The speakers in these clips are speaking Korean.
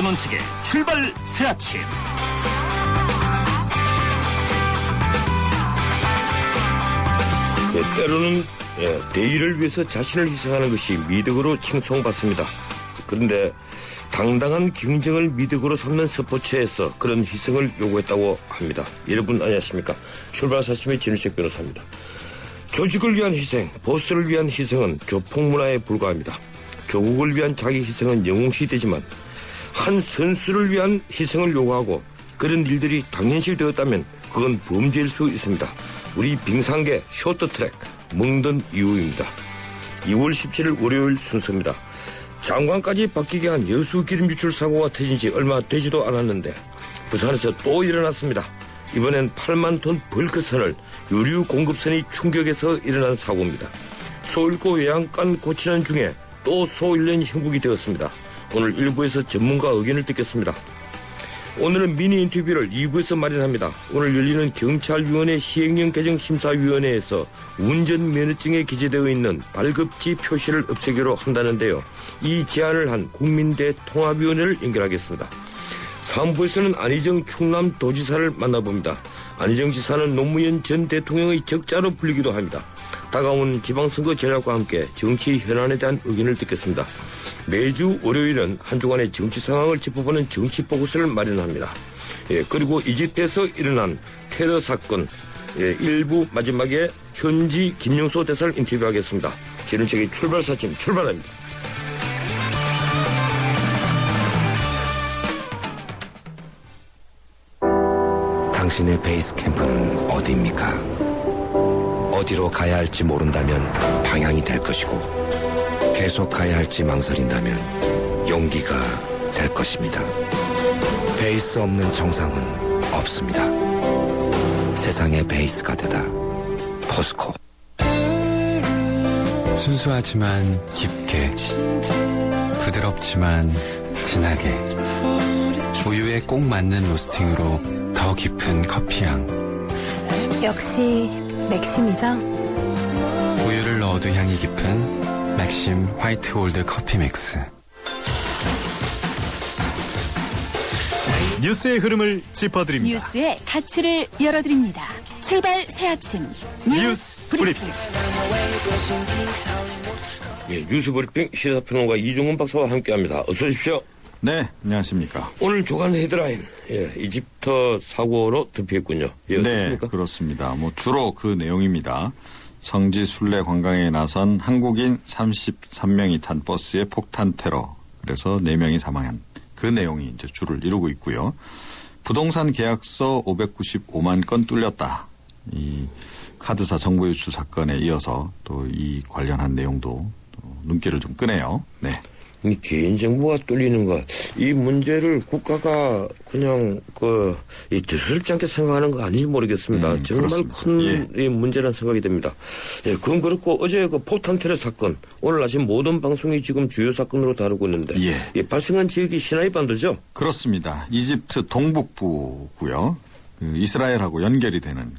때로는 책의 출발 새아침. 때로는 대의를 위해서 자신을 희생하는 것이 미덕으로 칭송받습니다. 그런데 당당한 경쟁을 미덕으로 삼는 스포츠에서 그런 희생을 요구했다고 합니다. 여러분 안녕하십니까? 출발 사심의 진우식 변호사입니다. 조직을 위한 희생, 보스를 위한 희생은 조폭문화에 불과합니다. 조국을 위한 자기 희생은 영웅시되지만 한 선수를 위한 희생을 요구하고 그런 일들이 당연시 되었다면 그건 범죄일 수 있습니다. 우리 빙상계 쇼트트랙 멍든 이유입니다. 2월 17일 월요일 순서입니다. 장관까지 바뀌게 한 여수 기름 유출 사고가 터진 지 얼마 되지도 않았는데 부산에서 또 일어났습니다. 이번엔 8만 톤 벌크선을 유류 공급선이 충격해서 일어난 사고입니다. 소 잃고 외양간 고치는 중에 또 소 잃는 형국이 되었습니다. 오늘 1부에서 전문가 의견을 듣겠습니다. 오늘은 미니 인터뷰를 2부에서 마련합니다. 오늘 열리는 경찰위원회 시행령 개정 심사위원회에서 운전면허증에 기재되어 있는 발급지 표시를 없애기로 한다는데요. 이 제안을 한 국민대 통합위원회를 연결하겠습니다. 3부에서는 안희정 충남도지사를 만나봅니다. 안희정 지사는 노무현 전 대통령의 적자로 불리기도 합니다. 다가온 지방선거 전략과 함께 정치 현안에 대한 의견을 듣겠습니다. 매주 월요일은 한 주간의 정치 상황을 짚어보는 정치 포커스를 마련합니다. 그리고 이집트에서 일어난 테러 사건 1부 마지막에 현지 김용소 대사를 인터뷰하겠습니다. 지름책의 출발 사진 출발합니다. 당신의 베이스 캠프는 어디입니까? 어디로 가야 할지 모른다면 방향이 될 것이고 계속 가야 할지 망설인다면 용기가 될 것입니다. 베이스 없는 정상은 없습니다. 세상의 베이스가 되다. 포스코. 순수하지만 깊게, 부드럽지만 진하게, 우유에 꼭 맞는 로스팅으로 더 깊은 커피향. 역시 맥심이죠? 우유를 넣어도 향이 깊은 맥심 화이트 올드 커피 믹스. 뉴스의 흐름을 짚어드립니다. 뉴스의 가치를 열어드립니다. 출발 새아침 뉴스 브리핑. 뉴스 브리핑 시사평론가 이종훈 박사와 함께합니다. 어서 오십시오. 네, 안녕하십니까. 오늘 주간 헤드라인 이집트 사고로 덮였군요. 네, 어떻습니까? 그렇습니다. 주로 그 내용입니다. 성지 순례 관광에 나선 한국인 33명이 탄 버스에 폭탄 테러. 그래서 4명이 사망한 그 내용이 이제 주를 이루고 있고요. 부동산 계약서 595만 건 뚫렸다. 이 카드사 정보 유출 사건에 이어서 또 이 관련한 내용도 또 눈길을 좀 끄네요. 네. 이 개인정보가 뚫리는 것, 이 문제를 국가가 그냥 대수롭지 않게 생각하는 거 아닌지 모르겠습니다. 정말 그렇습니다. 큰 문제라는 생각이 됩니다. 그건 그렇고 어제 그 폭탄 테러 사건, 오늘 아침 모든 방송이 지금 주요 사건으로 다루고 있는데 발생한 지역이 시나이 반도죠? 그렇습니다. 이집트 동북부고요. 이스라엘하고 연결이 되는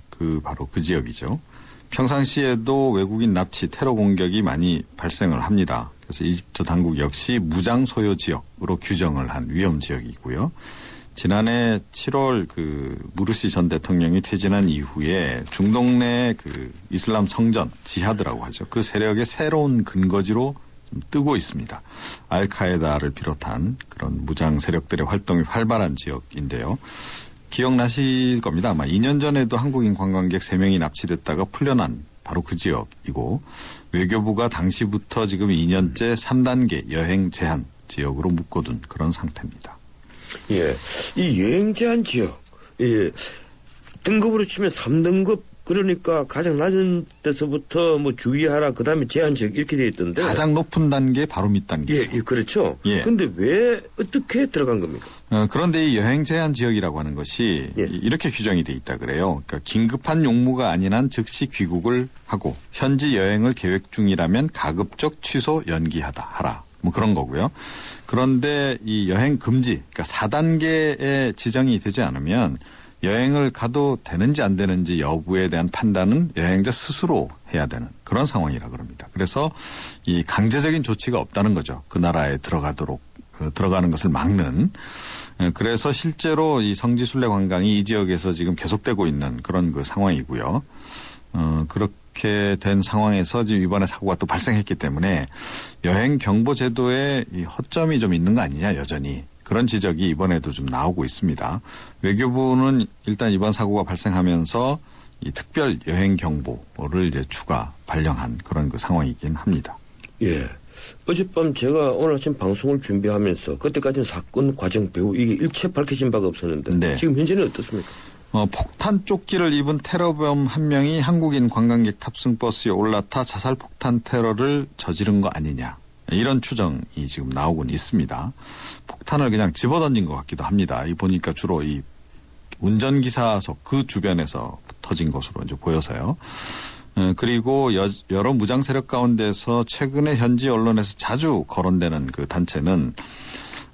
바로 그 지역이죠. 평상시에도 외국인 납치 테러 공격이 많이 발생을 합니다. 그래서 이집트 당국 역시 무장 소요 지역으로 규정을 한 위험 지역이고요. 지난해 7월 무르시 전 대통령이 퇴진한 이후에 중동 내 이슬람 성전 지하드라고 하죠. 그 세력의 새로운 근거지로 좀 뜨고 있습니다. 알카에다를 비롯한 그런 무장 세력들의 활동이 활발한 지역인데요. 기억나실 겁니다. 아마 2년 전에도 한국인 관광객 3명이 납치됐다가 풀려난 바로 그 지역이고, 외교부가 당시부터 지금 2년째 3단계 여행 제한 지역으로 묶어둔 그런 상태입니다. 이 여행 제한 지역, 등급으로 치면 3등급, 그러니까 가장 낮은 데서부터 주의하라, 그 다음에 제한 지역 이렇게 돼 있던데. 가장 높은 단계 바로 밑 단계죠. 그렇죠. 근데 왜 어떻게 들어간 겁니까? 그런데 이 여행 제한 지역이라고 하는 것이 이렇게 규정이 돼 있다 그래요. 그러니까 긴급한 용무가 아닌 한 즉시 귀국을 하고 현지 여행을 계획 중이라면 가급적 취소 하라. 그런 거고요. 그런데 이 여행 금지, 그러니까 4단계에 지정이 되지 않으면 여행을 가도 되는지 안 되는지 여부에 대한 판단은 여행자 스스로 해야 되는 그런 상황이라 그럽니다. 그래서 이 강제적인 조치가 없다는 거죠. 그 나라에 들어가도록 들어가는 것을 막는 그래서 실제로 이 성지순례 관광이 이 지역에서 지금 계속되고 있는 그런 그 상황이고요. 그렇게 된 상황에서 지금 이번에 사고가 또 발생했기 때문에 여행 경보 제도에 이 허점이 좀 있는 거 아니냐 여전히 그런 지적이 이번에도 좀 나오고 있습니다. 외교부는 일단 이번 사고가 발생하면서 이 특별 여행 경보를 이제 추가 발령한 그런 그 상황이긴 합니다. 예. 어젯밤 제가 오늘 아침 방송을 준비하면서 그때까지는 사건 과정 배후 이게 일체 밝혀진 바가 없었는데 네. 지금 현재는 어떻습니까? 폭탄 조끼를 입은 테러범 한 명이 한국인 관광객 탑승 버스에 올라타 자살 폭탄 테러를 저지른 거 아니냐. 이런 추정이 지금 나오곤 있습니다. 폭탄을 그냥 집어던진 것 같기도 합니다. 이 보니까 주로 이 운전기사석 그 주변에서 터진 것으로 이제 보여서요. 그리고 여러 무장 세력 가운데서 최근에 현지 언론에서 자주 거론되는 그 단체는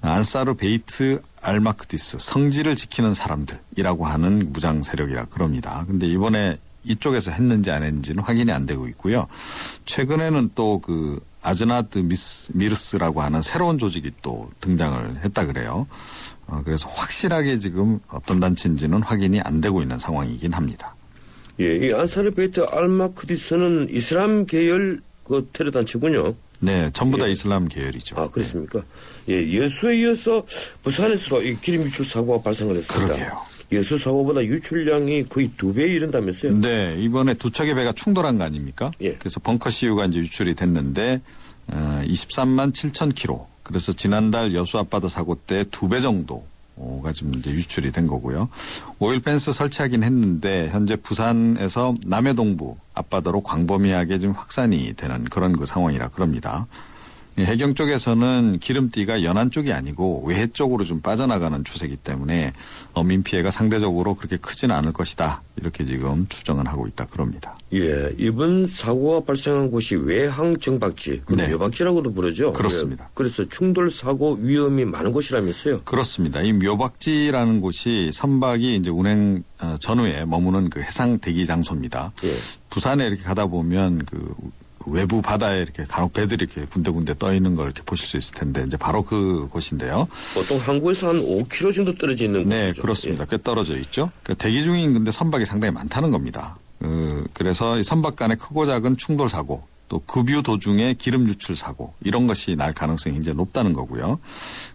안사르 베이트 알마크디스 성지를 지키는 사람들이라고 하는 무장 세력이라 그럽니다. 근데 이번에 이쪽에서 했는지 안 했는지는 확인이 안 되고 있고요. 최근에는 또 그 아즈나드 미르스라고 하는 새로운 조직이 또 등장을 했다 그래요. 그래서 확실하게 지금 어떤 단체인지는 확인이 안 되고 있는 상황이긴 합니다. 예, 이 안사르 베이트 알마크디스는 이슬람 계열 그 테러 단체군요. 네, 전부 다 예. 이슬람 계열이죠. 아, 그렇습니까? 예, 여수에 이어서 부산에서도 이 기름 유출 사고가 발생을 했습니다. 그러게요. 여수 사고보다 유출량이 거의 2배에 이른다면서요? 네, 이번에 두 척의 배가 충돌한 거 아닙니까? 예. 그래서 벙커 CU가 이제 유출이 됐는데 23만 7천 킬로. 그래서 지난달 여수 앞바다 사고 때 2배 정도가 지금 이제 유출이 된 거고요. 오일 펜스 설치하긴 했는데 현재 부산에서 남해동부 앞바다로 광범위하게 지금 확산이 되는 그런 그 상황이라 그럽니다. 해경 쪽에서는 기름띠가 연안 쪽이 아니고 외해 쪽으로 좀 빠져나가는 추세이기 때문에 어민 피해가 상대적으로 그렇게 크지는 않을 것이다. 이렇게 지금 추정은 하고 있다 그럽니다. 예, 이번 사고가 발생한 곳이 외항 정박지, 네. 묘박지라고도 부르죠. 그렇습니다. 예, 그래서 충돌 사고 위험이 많은 곳이라면서요. 그렇습니다. 이 묘박지라는 곳이 선박이 이제 운행 전후에 머무는 그 해상 대기 장소입니다. 예. 부산에 이렇게 가다 보면 그 외부 바다에 이렇게 간혹 배들이 이렇게 군데군데 떠 있는 걸 이렇게 보실 수 있을 텐데 이제 바로 그 곳인데요. 보통 한국에서 한 5km 정도 떨어져 있는 네, 곳이죠. 그렇습니다. 꽤 떨어져 있죠. 대기 중인 근데 선박이 상당히 많다는 겁니다. 그래서 이 선박 간의 크고 작은 충돌 사고, 또 급유 도중에 기름 유출 사고 이런 것이 날 가능성이 굉장히 높다는 거고요.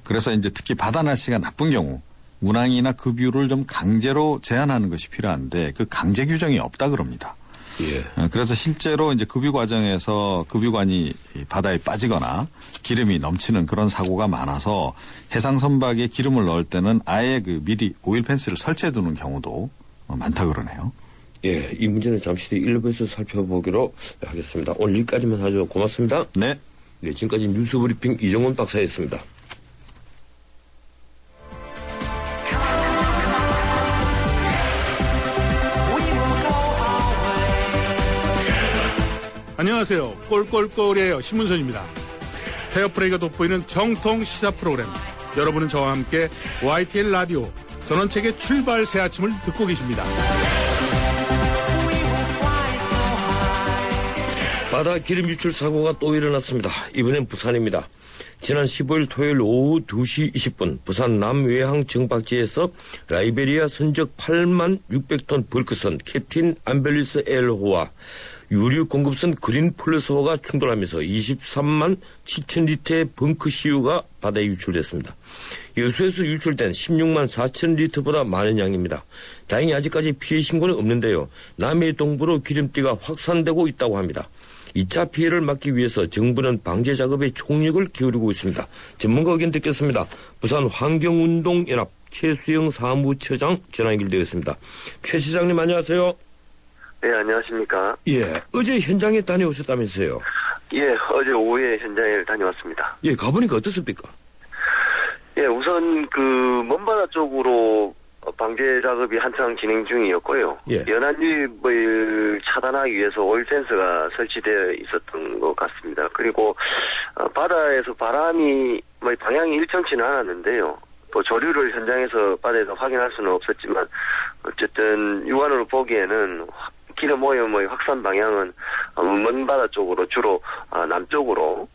그래서 이제 특히 바다 날씨가 나쁜 경우 운항이나 급유를 좀 강제로 제한하는 것이 필요한데 그 강제 규정이 없다 그럽니다. 예. 그래서 실제로 이제 급유 과정에서 급유관이 바다에 빠지거나 기름이 넘치는 그런 사고가 많아서 해상 선박에 기름을 넣을 때는 아예 그 미리 오일 펜스를 설치해 두는 경우도 많다 그러네요. 예, 이 문제는 잠시 뒤에 일부에서 살펴보기로 하겠습니다. 오늘 여기까지만 하죠. 고맙습니다. 네. 네, 지금까지 뉴스브리핑 이정훈 박사였습니다. 안녕하세요. 꼴꼴꼴이에요. 신문선입니다. 페어플레이가 돋보이는 정통 시사 프로그램. 여러분은 저와 함께 YTN 라디오 전원책의 출발 새 아침을 듣고 계십니다. 바다 기름 유출 사고가 또 일어났습니다. 이번엔 부산입니다. 지난 15일 토요일 오후 2시 20분 부산 남외항 정박지에서 라이베리아 선적 8만 600톤 벌크선 캡틴 암벨리스 엘호와 유류 공급선 그린 플러스호가 충돌하면서 23만 7천 리터의 벙커 CU가 바다에 유출됐습니다. 여수에서 유출된 16만 4천 리터보다 많은 양입니다. 다행히 아직까지 피해 신고는 없는데요. 남해 동부로 기름띠가 확산되고 있다고 합니다. 2차 피해를 막기 위해서 정부는 방제 작업에 총력을 기울이고 있습니다. 전문가 의견 듣겠습니다. 부산 환경운동연합 최수영 사무처장 전화 연결되었습니다. 최 시장님 안녕하세요. 네, 안녕하십니까. 예, 어제 현장에 다녀오셨다면서요? 예, 어제 오후에 현장에 다녀왔습니다. 예, 가보니까 어떻습니까? 예, 우선 먼바다 쪽으로 방제 작업이 한창 진행 중이었고요. 예. 연안 유입을 차단하기 위해서 오일 펜스가 설치되어 있었던 것 같습니다. 그리고 바다에서 바람이 방향이 일정치는 않았는데요. 또 조류를 현장에서 바다에서 확인할 수는 없었지만 어쨌든 육안으로 보기에는 기름 오염의 확산 방향은 먼바다 쪽으로 주로 남쪽으로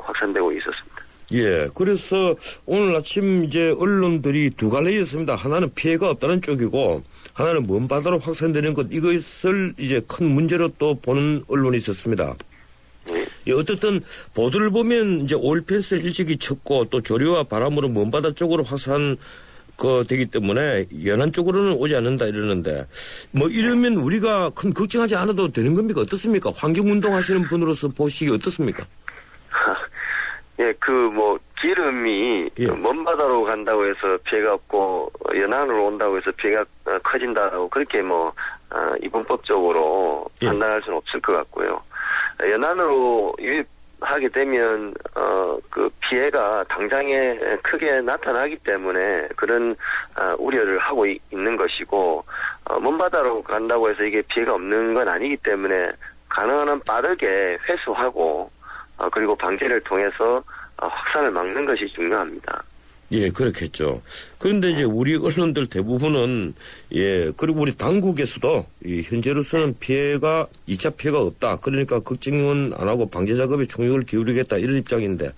확산되고 있었습니다. 예, 그래서 오늘 아침 이제 언론들이 두 갈래였습니다. 하나는 피해가 없다는 쪽이고, 하나는 먼 바다로 확산되는 것, 이것을 이제 큰 문제로 또 보는 언론이 있었습니다. 예, 어쨌든 보도를 보면 이제 오일펜스를 일찍이 쳤고 또 조류와 바람으로 먼 바다 쪽으로 확산 되기 때문에 연안 쪽으로는 오지 않는다 이러는데 뭐 이러면 우리가 큰 걱정하지 않아도 되는 겁니까? 어떻습니까? 환경운동 하시는 분으로서 보시기 어떻습니까? 예, 기름이 예. 먼 바다로 간다고 해서 피해가 없고 연안으로 온다고 해서 피해가 커진다고 그렇게 이분법적으로 예. 판단할 수는 없을 것 같고요. 연안으로 유입하게 되면 그 피해가 당장에 크게 나타나기 때문에 그런 우려를 하고 있는 것이고 먼 바다로 간다고 해서 이게 피해가 없는 건 아니기 때문에 가능한 한 빠르게 회수하고 그리고 방제를 통해서 확산을 막는 것이 중요합니다. 예, 그렇겠죠. 그런데 이제 우리 언론들 대부분은 예, 그리고 우리 당국에서도 현재로서는 2차 피해가 없다. 그러니까 걱정은 안 하고 방제 작업에 총력을 기울이겠다 이런 입장인데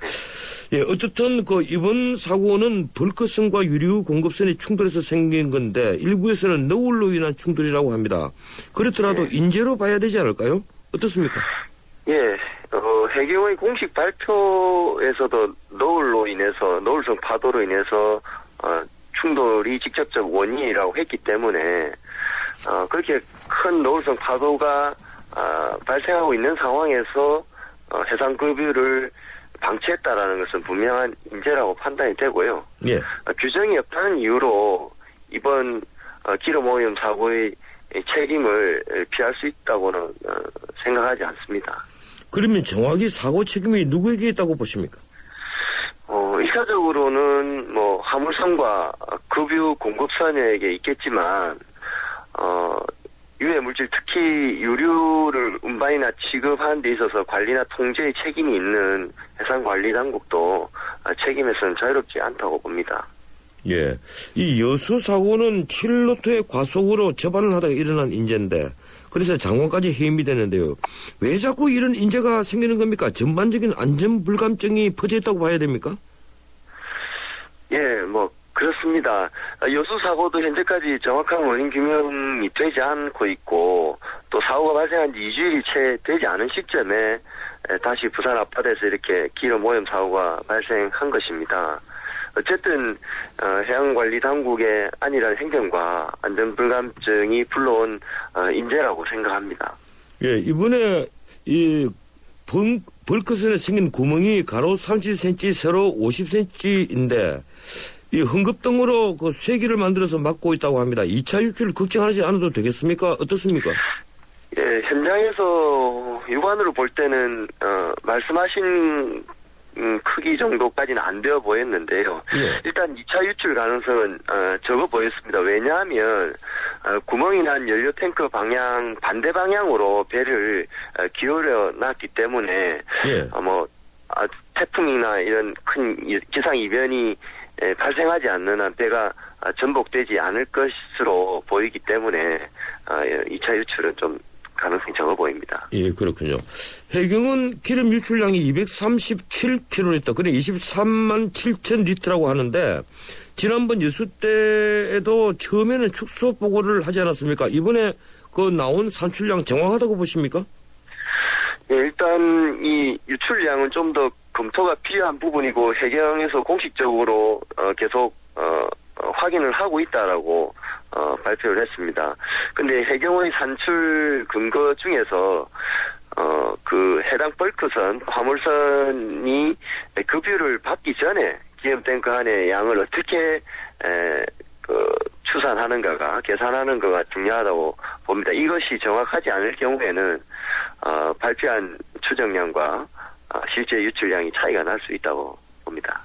예, 어쨌든 이번 사고는 벌크선과 유류 공급선이 충돌해서 생긴 건데 일부에서는 너울로 인한 충돌이라고 합니다. 그렇더라도 인재로 봐야 되지 않을까요? 어떻습니까? 예, 해경의 공식 발표에서도 노을성 파도로 인해서 충돌이 직접적 원인이라고 했기 때문에 그렇게 큰 노을성 파도가 발생하고 있는 상황에서 해상급유를 방치했다라는 것은 분명한 인재라고 판단이 되고요. 예. 규정이 없다는 이유로 이번 기름 오염 사고의 책임을 피할 수 있다고는 생각하지 않습니다. 그러면 정확히 사고 책임이 누구에게 있다고 보십니까? 일차적으로는 화물선과 급유 공급선에게 있겠지만 유해 물질 특히 유류를 운반이나 취급하는 데 있어서 관리나 통제의 책임이 있는 해상관리당국도 책임에서는 자유롭지 않다고 봅니다. 예. 이 여수 사고는 7노트의 과속으로 접안을 하다가 일어난 인재인데 그래서 장원까지 해임이 되는데요. 왜 자꾸 이런 인재가 생기는 겁니까? 전반적인 안전 불감증이 퍼져 있다고 봐야 됩니까? 예, 그렇습니다. 여수 사고도 현재까지 정확한 원인 규명이 되지 않고 있고 또 사고가 발생한 지 2주일이 채 되지 않은 시점에 다시 부산 앞바다에서 이렇게 기름 오염 사고가 발생한 것입니다. 어쨌든 해양관리당국의 안일한 행정과 안전불감증이 불러온 인재라고 생각합니다. 예, 이번에 이 벌크선에 생긴 구멍이 가로 30cm, 세로 50cm인데 이 흥급등으로 쇠기를 만들어서 막고 있다고 합니다. 2차 유출 걱정하지 않아도 되겠습니까? 어떻습니까? 예, 현장에서 육안으로 볼 때는 말씀하신 크기 정도까지는 안 되어 보였는데요. 예. 일단 2차 유출 가능성은 적어 보였습니다. 왜냐하면 구멍이 난 연료 탱크 방향 반대 방향으로 배를 기울여 놨기 때문에 예. 태풍이나 이런 큰 기상 이변이 발생하지 않는 한 배가 전복되지 않을 것으로 보이기 때문에 2차 유출은 좀 가능성이 적어 보입니다. 예, 그렇군요. 해경은 기름 유출량이 237km, 그래 23만 7천 리터라고 하는데 지난번 여수 때에도 처음에는 축소 보고를 하지 않았습니까? 이번에 나온 산출량 정확하다고 보십니까? 예, 일단 이 유출량은 좀 더 검토가 필요한 부분이고 해경에서 공식적으로 계속 확인을 하고 있다라고 발표를 했습니다. 근데 해경의 산출 근거 중에서 그 해당 벌크선, 화물선이 급유를 받기 전에 기름 탱크 안에 양을 어떻게 추산하는가가, 계산하는가가 중요하다고 봅니다. 이것이 정확하지 않을 경우에는 발표한 추정량과 실제 유출량이 차이가 날 수 있다고 봅니다.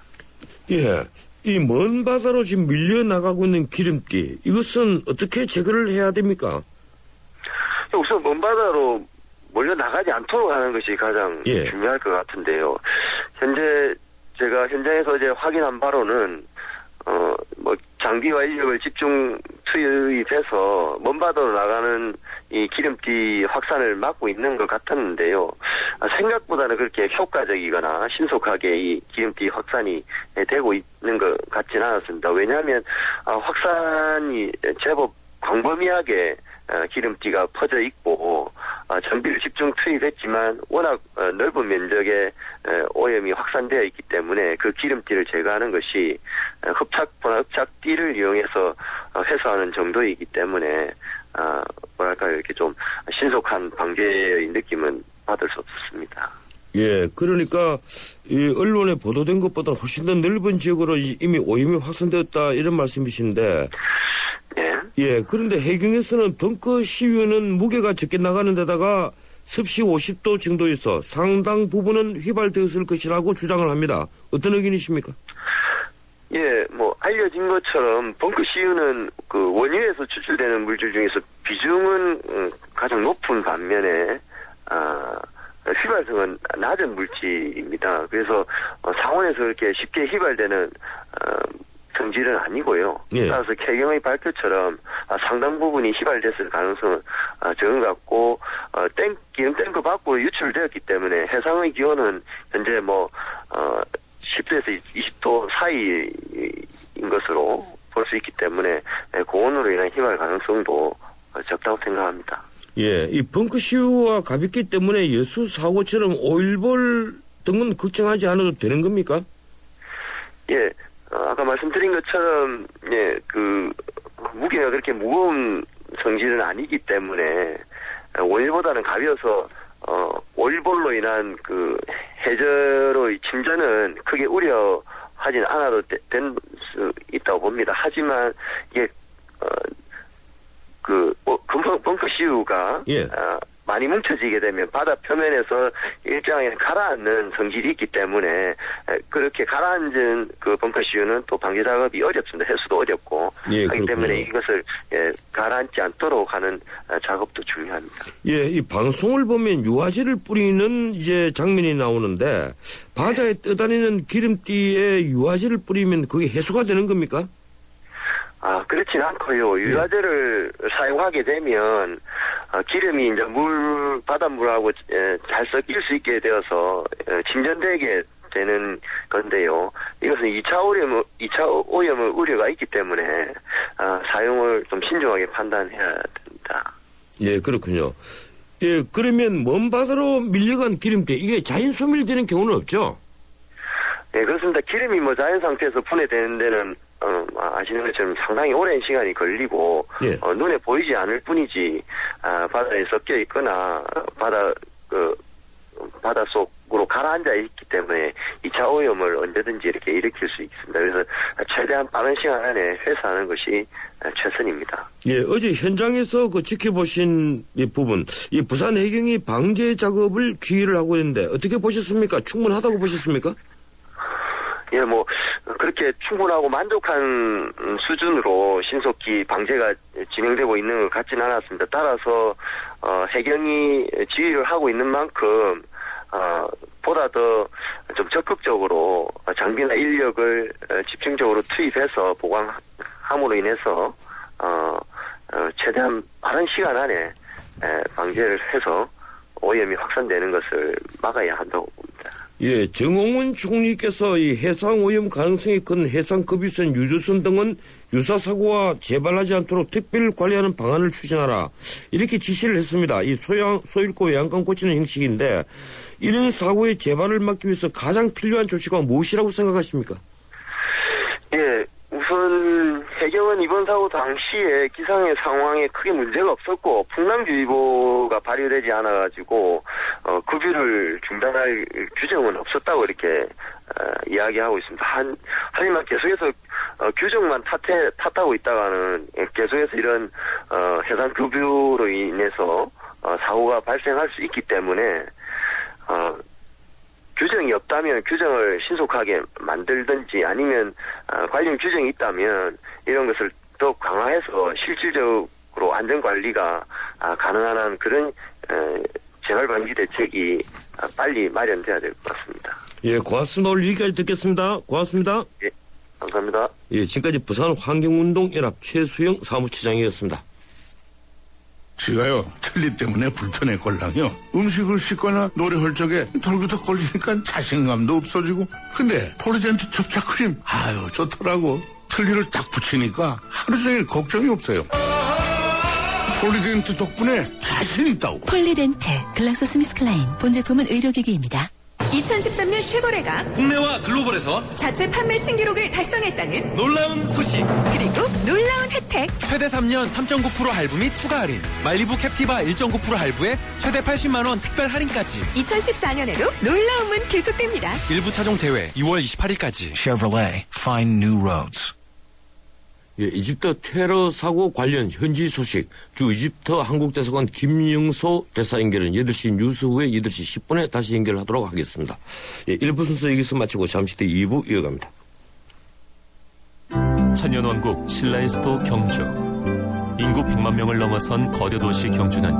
예. 이 먼 바다로 지금 밀려나가고 있는 기름띠, 이것은 어떻게 제거를 해야 됩니까? 우선 먼 바다로 몰려나가지 않도록 하는 것이 가장 예. 중요할 것 같은데요. 현재 제가 현장에서 이제 확인한 바로는 장비와 인력을 집중 투입해서 먼바다로 나가는 이 기름띠 확산을 막고 있는 것 같았는데요. 생각보다는 그렇게 효과적이거나 신속하게 이 기름띠 확산이 되고 있는 것 같지는 않았습니다. 왜냐하면 확산이 제법 광범위하게 기름띠가 퍼져 있고 장비를 집중 투입했지만 워낙 넓은 면적의 오염이 확산되어 있기 때문에 그 기름띠를 제거하는 것이 흡착포나 흡착띠를 이용해서 회수하는 정도이기 때문에 뭐랄까요, 이렇게 좀 신속한 방제의 느낌은 받을 수 없습니다. 예, 그러니까 이 언론에 보도된 것보다 훨씬 더 넓은 지역으로 이미 오염이 확산되었다 이런 말씀이신데 예, 그런데 해경에서는 벙커 시유는 무게가 적게 나가는 데다가 습시 50도 정도에서 상당 부분은 휘발되었을 것이라고 주장을 합니다. 어떤 의견이십니까? 예, 뭐 알려진 것처럼 벙커 시유는 그 원유에서 추출되는 물질 중에서 비중은 가장 높은 반면에 휘발성은 낮은 물질입니다. 그래서 상온에서 그렇게 쉽게 휘발되는 성질은 아니고요. 예. 따라서 해경의 발표처럼 상당 부분이 휘발됐을 가능성은 적은 것 같고 기름 탱크 밖으로 유출되었기 때문에 해상의 기온은 현재 10도에서 20도 사이인 것으로 볼 수 있기 때문에 고온으로 인한 휘발 가능성도 적다고 생각합니다. 예, 이 벙커 시유와 가볍기 때문에 여수 사고처럼 오일볼 등은 걱정하지 않아도 되는 겁니까? 예, 아까 말씀드린 것처럼 예, 그 무게가 그렇게 무거운 성질은 아니기 때문에 오일보다는 가벼워서 오일볼로 인한 그 해저로의 침전은 크게 우려하진 않아도 될 수 있다고 봅니다. 하지만 이게 벙커 시유가 예. 많이 뭉쳐지게 되면 바다 표면에서 일정하게 가라앉는 성질이 있기 때문에 그렇게 가라앉은 그 벙커 시유는 또 방제 작업이 어렵습니다. 해수도 어렵고 예, 하기 그렇군요. 때문에 이것을 가라앉지 않도록 하는 작업도 중요합니다. 예, 이 방송을 보면 유화제를 뿌리는 이제 장면이 나오는데 바다에 떠다니는 기름띠에 유화제를 뿌리면 그게 해소가 되는 겁니까? 그렇진 않고요. 유화제를 사용하게 되면 기름이 이제 바닷물하고 잘 섞일 수 있게 되어서 침전되게 되는 건데요. 이것은 2차 오염의 우려가 있기 때문에 사용을 좀 신중하게 판단해야 됩니다. 예, 그렇군요. 예, 그러면 먼 바다로 밀려간 기름띠 이게 자연 소멸되는 경우는 없죠? 네, 그렇습니다. 기름이 자연 상태에서 분해되는 데는 아시는 것처럼 상당히 오랜 시간이 걸리고 예. 눈에 보이지 않을 뿐이지 바다에 섞여 있거나 바다 속으로 가라앉아 있기 때문에 2차 오염을 언제든지 이렇게 일으킬 수 있습니다. 그래서 최대한 빠른 시간 안에 회수하는 것이 최선입니다. 예, 어제 현장에서 그 지켜보신 이 부분, 이 부산 해경이 방제 작업을 기회를 하고 있는데 어떻게 보셨습니까? 충분하다고 보셨습니까? 예, 그렇게 충분하고 만족한 수준으로 신속히 방제가 진행되고 있는 것 같지는 않았습니다. 따라서, 해경이 지휘를 하고 있는 만큼, 보다 더 좀 적극적으로 장비나 인력을 집중적으로 투입해서 보강함으로 인해서, 최대한 빠른 시간 안에 방제를 해서 오염이 확산되는 것을 막아야 한다고 봅니다. 예, 정홍원 총리께서 이 해상 오염 가능성이 큰 해상 급유선, 유조선 등은 유사 사고와 재발하지 않도록 특별 관리하는 방안을 추진하라 이렇게 지시를 했습니다. 이 소잃고 외양간 고치는 형식인데 이런 사고의 재발을 막기 위해서 가장 필요한 조치가 무엇이라고 생각하십니까? 예, 우선 해경은 이번 사고 당시에 기상의 상황에 크게 문제가 없었고 풍랑주의보가 발효되지 않아가지고 급유를 중단할 규정은 없었다고 이렇게 이야기하고 있습니다. 하지만 계속해서 규정만 탓하고 있다가는 계속해서 이런 해상 급유로 인해서 사고가 발생할 수 있기 때문에 규정이 없다면 규정을 신속하게 만들든지 아니면 관련 규정이 있다면 이런 것을 더 강화해서 실질적으로 안전관리가 가능한 한 그런 재발 방지 대책이 빨리 마련돼야 될 것 같습니다. 예, 고맙습니다. 오늘 여기까지 듣겠습니다. 고맙습니다. 예, 감사합니다. 예, 지금까지 부산 환경운동연합 최수영 사무처장이었습니다. 지가요 틀니 때문에 불편했걸랑요. 음식을 씻거나 노래할 적에 덜그덕 걸리니까 자신감도 없어지고. 근데 폴리덴트 접착크림 아유 좋더라고. 틀니를 딱 붙이니까 하루 종일 걱정이 없어요. 폴리덴트 덕분에 자신 있다고. 폴리덴트 글락소스미스클라인 본제품은 의료기기입니다. 2013년 쉐보레가 국내와 글로벌에서 자체 판매 신기록을 달성했다는 놀라운 소식. 그리고 놀라운 혜택. 최대 3년 3.9% 할부 및 추가 할인. 말리부 캡티바 1.9% 할부에 최대 80만 원 특별 할인까지. 2014년에도 놀라움은 계속됩니다. 일부 차종 제외 2월 28일까지. Chevrolet, find new roads. 예, 이집트 테러 사고 관련 현지 소식. 주 이집트 한국대사관 김영소 대사 연결은 8시 뉴스 후에 8시 10분에 다시 연결하도록 하겠습니다. 예, 1부 순서 여기서 마치고 잠시 뒤 2부 이어갑니다. 천년왕국 신라의 수도 경주. 인구 100만 명을 넘어선 거대 도시 경주는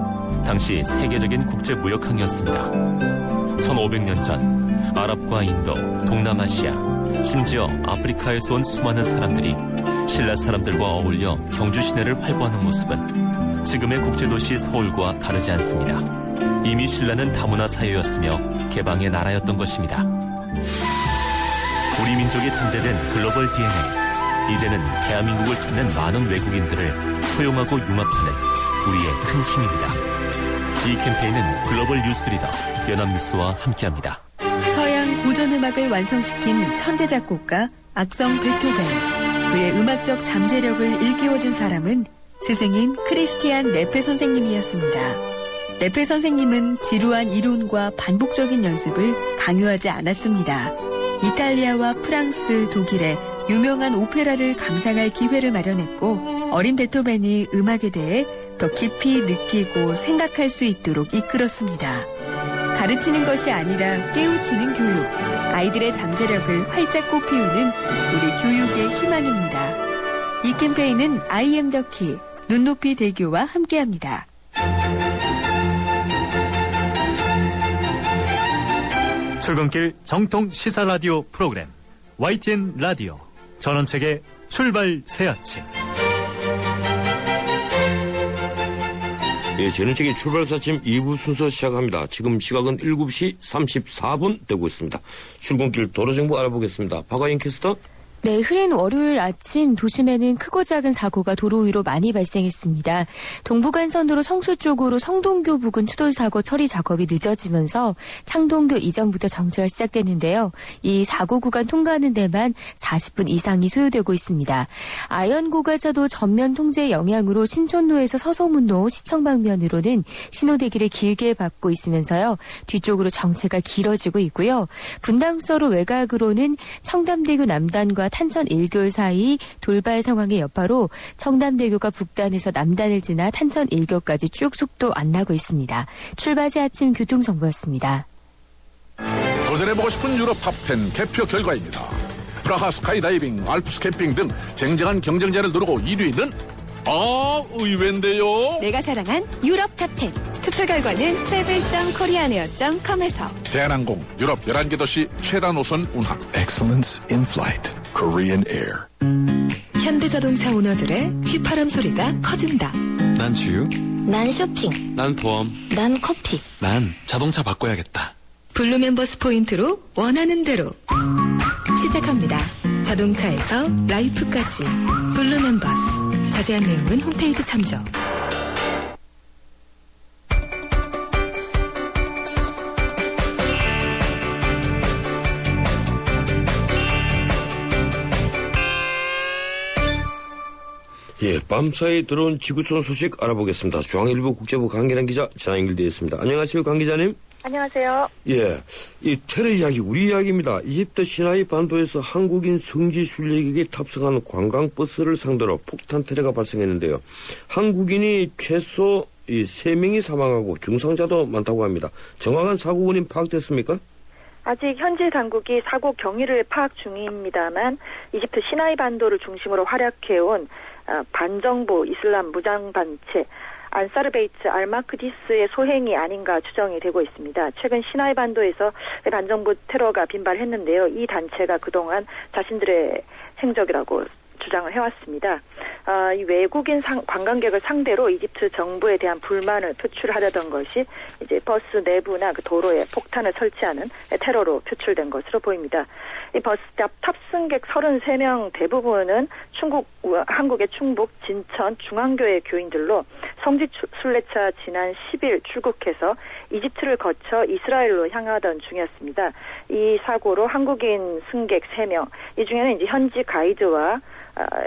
당시 세계적인 국제무역항이었습니다. 1500년 전 아랍과 인도, 동남아시아, 심지어 아프리카에서 온 수많은 사람들이 신라 사람들과 어울려 경주 시내를 활보하는 모습은 지금의 국제도시 서울과 다르지 않습니다. 이미 신라는 다문화 사회였으며 개방의 나라였던 것입니다. 우리 민족이 잠재된 글로벌 DNA. 이제는 대한민국을 찾는 많은 외국인들을 포용하고 융합하는 우리의 큰 힘입니다. 이 캠페인은 글로벌 뉴스리더 연합뉴스와 함께합니다. 서양 고전음악을 완성시킨 천재 작곡가 악성 베토벤. 그의 음악적 잠재력을 일깨워준 사람은 스승인 크리스티안 네페 선생님이었습니다. 네페 선생님은 지루한 이론과 반복적인 연습을 강요하지 않았습니다. 이탈리아와 프랑스, 독일의 유명한 오페라를 감상할 기회를 마련했고 어린 베토벤이 음악에 대해 더 깊이 느끼고 생각할 수 있도록 이끌었습니다. 가르치는 것이 아니라 깨우치는 교육, 아이들의 잠재력을 활짝 꽃피우는 우리 교육의 희망입니다. 이 캠페인은 I am the key, 눈높이 대교와 함께합니다. 출근길 정통 시사 라디오 프로그램 YTN 라디오 전원책의 출발 새 아침. 예, 전원책의 출발 새 아침 2부 순서 시작합니다. 지금 시각은 7시 34분 되고 있습니다. 출근길 도로정보 알아보겠습니다. 박아인 캐스터. 네, 흐린 월요일 아침 도심에는 크고 작은 사고가 도로 위로 많이 발생했습니다. 동부간선도로 성수 쪽으로 성동교 부근 추돌 사고 처리 작업이 늦어지면서 창동교 이전부터 정체가 시작됐는데요. 이 사고 구간 통과하는 데만 40분 이상이 소요되고 있습니다. 아현고가차도 전면 통제 영향으로 신촌로에서 서소문로 시청 방면으로는 신호대기를 길게 밟고 있으면서요. 뒤쪽으로 정체가 길어지고 있고요. 분당서로 외곽으로는 청담대교 남단과 탄천 1교일 사이 돌발 상황의 여파로 청담대교가 북단에서 남단을 지나 탄천 1교까지 쭉 속도 안 나고 있습니다. 출발 새 아침 교통정보였습니다. 도전해보고 싶은 유럽 탑10 개표 결과입니다. 프라하 스카이다이빙, 알프스 캠핑 등 쟁쟁한 경쟁자를 누르고 1위는 의외인데요. 내가 사랑한 유럽 탑10. 투표 결과는 travel.koreanair.com에서 대한항공 유럽 11개 도시 최다 노선 운항. Excellence in flight. Korean Air. 현대자동차 오너들의 휘파람 소리가 커진다. 난 주유. 난 쇼핑. 난 보험. 난 커피. 난 자동차 바꿔야겠다. 블루 멤버스 포인트로 원하는 대로 시작합니다. 자동차에서 라이프까지 블루 멤버스. 자세한 내용은 홈페이지 참조. 예, 밤사이 들어온 지구촌 소식 알아보겠습니다. 중앙일보 국제부 강기란 기자 전화 연결되어 있습니다. 안녕하세요, 강 기자님. 안녕하세요. 예, 이 테러 이야기 우리 이야기입니다. 이집트 시나이 반도에서 한국인 성지 순례객이 탑승한 관광버스를 상대로 폭탄 테러가 발생했는데요. 한국인이 최소 3명이 사망하고 중상자도 많다고 합니다. 정확한 사고 원인 파악됐습니까? 아직 현지 당국이 사고 경위를 파악 중입니다만 이집트 시나이 반도를 중심으로 활약해온 반정부 이슬람 무장단체 안사르베이트 알마크디스의 소행이 아닌가 추정이 되고 있습니다. 최근 시나이 반도에서 반정부 테러가 빈발했는데요. 이 단체가 그동안 자신들의 행적이라고 주장을 해왔습니다. 이 외국인 관광객을 상대로 이집트 정부에 대한 불만을 표출하려던 것이 이제 버스 내부나 그 도로에 폭탄을 설치하는 테러로 표출된 것으로 보입니다. 이 버스 탑승객 33명 대부분은 한국의 충북 진천 중앙교회 교인들로 성지 순례차 지난 10일 출국해서 이집트를 거쳐 이스라엘로 향하던 중이었습니다. 이 사고로 한국인 승객 3명, 이 중에는 이제 현지 가이드와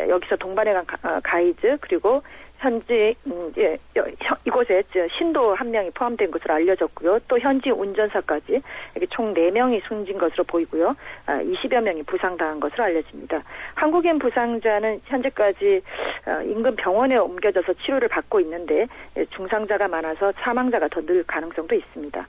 여기서 동반해 간 가이드 그리고 현지 이곳에 신도 1명이 포함된 것으로 알려졌고요. 또 현지 운전사까지 이렇게 총 4명이 숨진 것으로 보이고요. 20여 명이 부상당한 것으로 알려집니다. 한국인 부상자는 현재까지 인근 병원에 옮겨져서 치료를 받고 있는데 중상자가 많아서 사망자가 더 늘 가능성도 있습니다.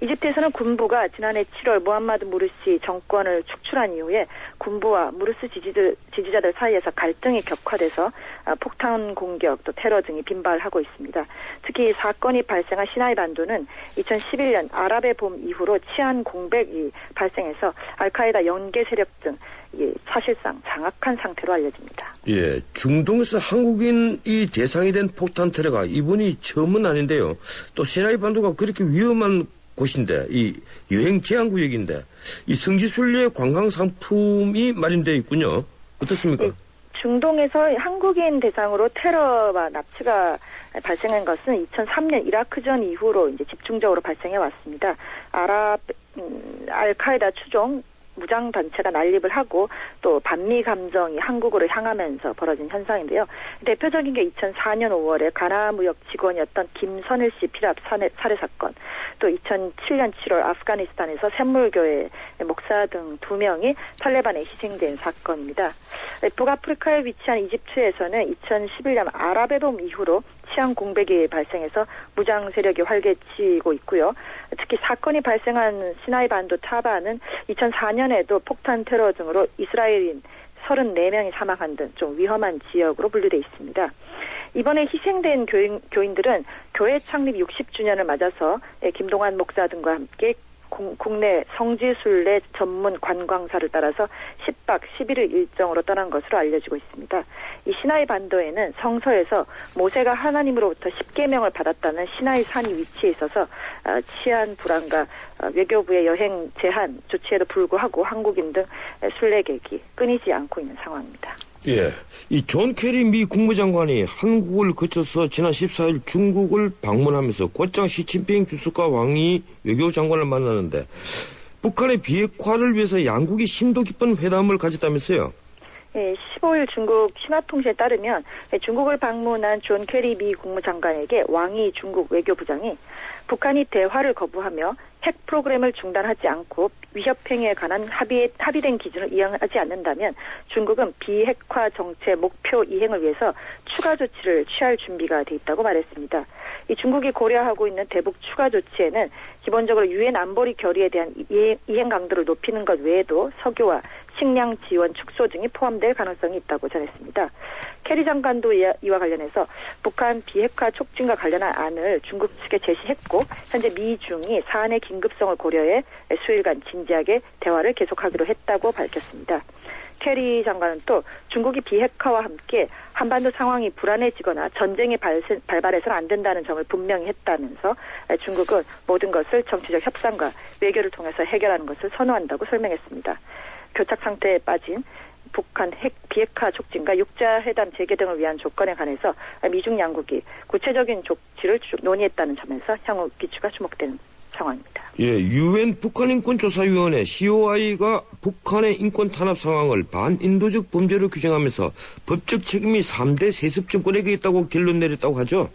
이집트에서는 군부가 지난해 7월 무함마드 무르시 정권을 축출한 이후에 군부와 무르시 지지자들 사이에서 갈등이 격화돼서 폭탄 공격 또 테러 등이 빈발하고 있습니다. 특히 사건이 발생한 시나이 반도는 2011년 아랍의 봄 이후로 치안 공백이 발생해서 알카에다 연계 세력 등 사실상 장악한 상태로 알려집니다. 예, 중동에서 한국인이 대상이 된 폭탄 테러가 이번이 처음은 아닌데요. 또 시나이 반도가 그렇게 위험한 곳인데, 이 여행 제한 구역인데, 이 성지순례 관광 상품이 마련되어 있군요. 어떻습니까? 중동에서 한국인 대상으로 테러와 납치가 발생한 것은 2003년 이라크전 이후로 이제 집중적으로 발생해 왔습니다. 알카에다 추종 무장단체가 난립을 하고 또 반미 감정이 한국으로 향하면서 벌어진 현상인데요. 대표적인 게 2004년 5월에 가나무역 직원이었던 김선일 씨 피랍 살해 사건, 또 2007년 7월 아프가니스탄에서 샘물교회 목사 등 2명이 탈레반에 희생된 사건입니다. 북아프리카에 위치한 이집트에서는 2011년 아랍의 봄 이후로 치안 공백이 발생해서 무장 세력이 활개치고 있고요. 특히 사건이 발생한 시나이 반도 타바는 2004년에도 폭탄 테러 등으로 이스라엘인 34명이 사망한 등 좀 위험한 지역으로 분류돼 있습니다. 이번에 희생된 교인들은 교회 창립 60주년을 맞아서 김동환 목사 등과 함께 국내 성지순례 전문 관광사를 따라서 10박 11일 일정으로 떠난 것으로 알려지고 있습니다. 이 시나이 반도에는 성서에서 모세가 하나님으로부터 10계명을 받았다는 시나이 산이 위치해 있어서 치안 불안과 외교부의 여행 제한 조치에도 불구하고 한국인 등 순례객이 끊이지 않고 있는 상황입니다. 예, 이 존 케리 미 국무장관이 한국을 거쳐서 지난 14일 중국을 방문하면서 곧장 시진핑 주석과 왕이 외교장관을 만나는데 북한의 비핵화를 위해서 양국이 심도 깊은 회담을 가졌다면서요? 네, 15일 중국 신화통신에 따르면 중국을 방문한 존 케리 미 국무장관에게 왕이 중국 외교부장이 북한이 대화를 거부하며 핵 프로그램을 중단하지 않고 위협행위에 관한 합의된 기준을 이행하지 않는다면 중국은 비핵화 정책 목표 이행을 위해서 추가 조치를 취할 준비가 돼 있다고 말했습니다. 이 중국이 고려하고 있는 대북 추가 조치에는 기본적으로 유엔 안보리 결의에 대한 이행 강도를 높이는 것 외에도 석유와 식량 지원 축소 등이 포함될 가능성이 있다고 전했습니다. 캐리 장관도 이와 관련해서 북한 비핵화 촉진과 관련한 안을 중국 측에 제시했고 현재 미중이 사안의 긴급성을 고려해 수일간 진지하게 대화를 계속하기로 했다고 밝혔습니다. 캐리 장관은 또 중국이 비핵화와 함께 한반도 상황이 불안해지거나 전쟁이 발발해서는 안 된다는 점을 분명히 했다면서 중국은 모든 것을 정치적 협상과 외교를 통해서 해결하는 것을 선호한다고 설명했습니다. 교착 상태에 빠진 북한 핵 비핵화 촉진과 육자회담 재개 등을 위한 조건에 관해서 미중 양국이 구체적인 조치를 논의했다는 점에서 향후 기추가 주목되는 상황입니다. 예, 유엔 북한인권조사위원회 COI가 북한의 인권 탄압 상황을 반인도적 범죄로 규정하면서 법적 책임이 3대 세습 정권에게 있다고 결론 내렸다고 하죠.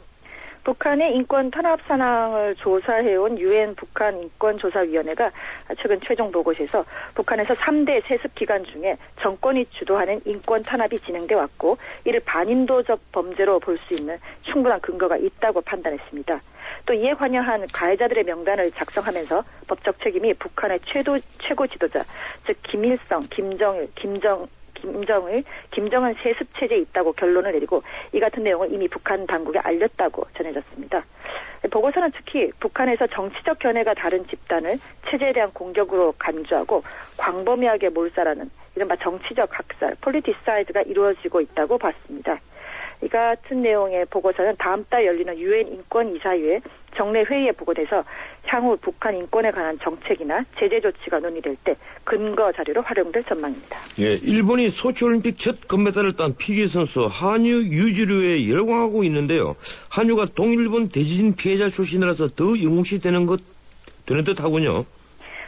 북한의 인권 탄압 상황을 조사해온 유엔 북한인권조사위원회가 최근 최종 보고서에서 북한에서 3대 세습 기관 중에 정권이 주도하는 인권 탄압이 진행돼 왔고 이를 반인도적 범죄로 볼 수 있는 충분한 근거가 있다고 판단했습니다. 또 이에 관여한 가해자들의 명단을 작성하면서 법적 책임이 북한의 최고 지도자, 즉 김일성, 김정일, 김정은 세습 체제에 있다고 결론을 내리고 이 같은 내용을 이미 북한 당국에 알렸다고 전해졌습니다. 보고서는 특히 북한에서 정치적 견해가 다른 집단을 체제에 대한 공격으로 간주하고 광범위하게 몰살하는 이른바 정치적 학살, 폴리티사이즈가 이루어지고 있다고 봤습니다. 이 같은 내용의 보고서는 다음 달 열리는 유엔 인권이사회의 정례 회의에 보고돼서 향후 북한 인권에 관한 정책이나 제재 조치가 논의될 때 근거 자료로 활용될 전망입니다. 예, 일본이 소치올림픽 첫 금메달을 딴 피겨 선수 한유 유지류에 열광하고 있는데요. 한유가 동일본 대지진 피해자 출신이라서 더 영웅시되는 듯 하군요.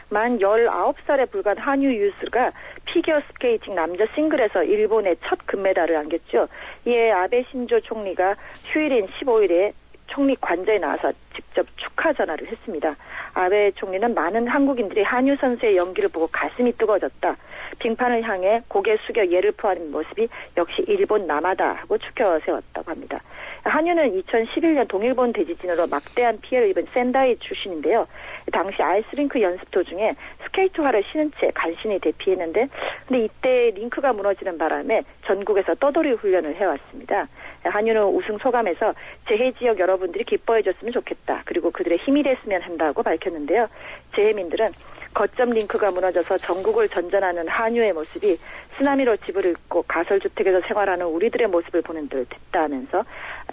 만 19살에 불과한 한유 유스가 피겨스케이팅 남자 싱글에서 일본의 첫 금메달을 안겼죠. 이에 아베 신조 총리가 휴일인 15일에 총리 관저에 나와서 직접 축하 전화를 했습니다. 아베 총리는 많은 한국인들이 한유 선수의 연기를 보고 가슴이 뜨거워졌다. 빙판을 향해 고개 숙여 예를 표하는 모습이 역시 일본 남하다 하고 추켜 세웠다고 합니다. 한유는 2011년 동일본 대지진으로 막대한 피해를 입은 센다이 출신인데요. 당시 아이스링크 연습 도중에 스케이트화를 신은 채 간신히 대피했는데 근데 이때 링크가 무너지는 바람에 전국에서 떠돌이 훈련을 해왔습니다. 한유는 우승 소감에서 재해 지역 여러분들이 기뻐해줬으면 좋겠다. 그리고 그들의 힘이 됐으면 한다고 밝혔는데요. 재해민들은 거점 링크가 무너져서 전국을 전전하는 한유의 모습이 쓰나미로 집을 잃고 가설주택에서 생활하는 우리들의 모습을 보는 듯 했다면서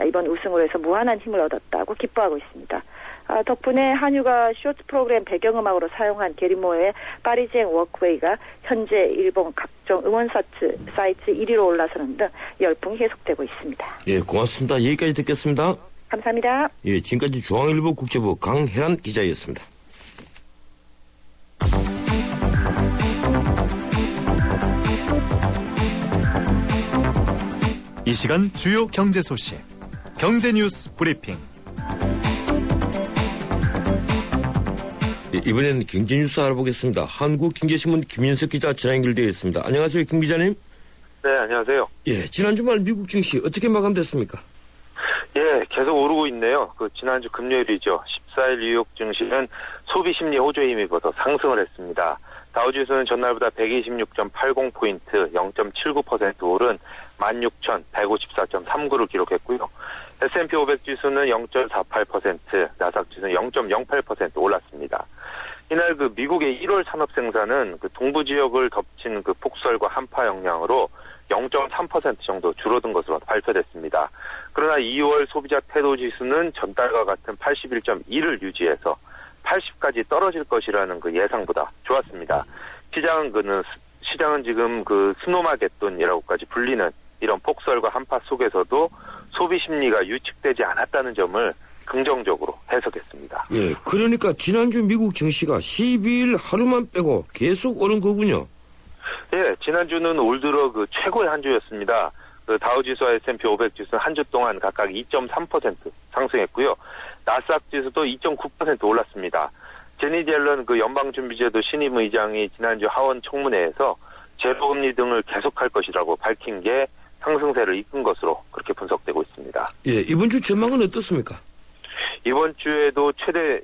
이번 우승으로 해서 무한한 힘을 얻었다고 기뻐하고 있습니다. 덕분에 한유가 쇼트 프로그램 배경음악으로 사용한 게리모어의 파리지앵 워크웨이가 현재 일본 각종 응원 사이트 1위로 올라서는 등 열풍이 계속되고 있습니다. 예, 고맙습니다. 여기까지 듣겠습니다. 감사합니다. 예, 지금까지 중앙일보 국제부 강혜란 기자였습니다. 이 시간 주요 경제 소식, 경제 뉴스 브리핑. 예, 이번에는 경제 뉴스 알아보겠습니다. 한국경제신문 김윤석 기자 전화 연결되어 있습니다. 안녕하세요, 김 기자님. 네, 안녕하세요. 예, 지난 주말 미국 증시 어떻게 마감됐습니까? 예, 계속 오르고 있네요. 지난주 금요일이죠. 14일 뉴욕 증시는 소비 심리 호조에 힘입어서 상승을 했습니다. 다우지수는 전날보다 126.80포인트, 0.79% 오른 16,154.39를 기록했고요. S&P 500 지수는 0.48%, 나스닥 지수는 0.08% 올랐습니다. 이날 미국의 1월 산업 생산은 동부 지역을 덮친 폭설과 한파 영향으로 0.3% 정도 줄어든 것으로 발표됐습니다. 그러나 2월 소비자 태도 지수는 전달과 같은 81.1을 유지해서 80까지 떨어질 것이라는 예상보다 좋았습니다. 시장은 지금 스노마게돈이라고까지 불리는 이런 폭설과 한파 속에서도 소비 심리가 유축되지 않았다는 점을 긍정적으로 해석했습니다. 예, 그러니까 지난주 미국 증시가 12일 하루만 빼고 계속 오른 거군요. 예, 지난주는 올 들어 최고의 한 주였습니다. 다우지수와 S&P 500 지수는 한 주 동안 각각 2.3% 상승했고요. 나스닥 지수도 2.9% 올랐습니다. 제니 젤런 연방준비제도 신임 의장이 지난주 하원 청문회에서 제로금리 등을 계속할 것이라고 밝힌 게 상승세를 이끈 것으로 그렇게 분석되고 있습니다. 예, 이번 주 전망은 어떻습니까? 이번 주에도 최대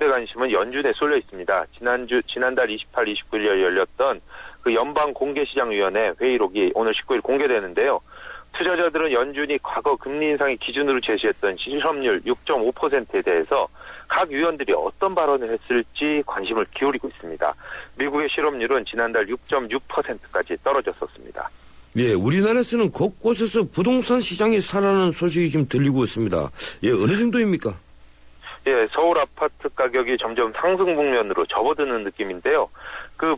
관심은 연준에 쏠려 있습니다. 지난달 28, 29일 열렸던 연방공개시장위원회 회의록이 오늘 19일 공개되는데요. 투자자들은 연준이 과거 금리 인상의 기준으로 제시했던 실업률 6.5%에 대해서 각 위원들이 어떤 발언을 했을지 관심을 기울이고 있습니다. 미국의 실업률은 지난달 6.6%까지 떨어졌었습니다. 예, 우리나라에서는 곳곳에서 부동산 시장이 살아나는 소식이 좀 들리고 있습니다. 예, 어느 정도입니까? 예, 서울 아파트 가격이 점점 상승 국면으로 접어드는 느낌인데요.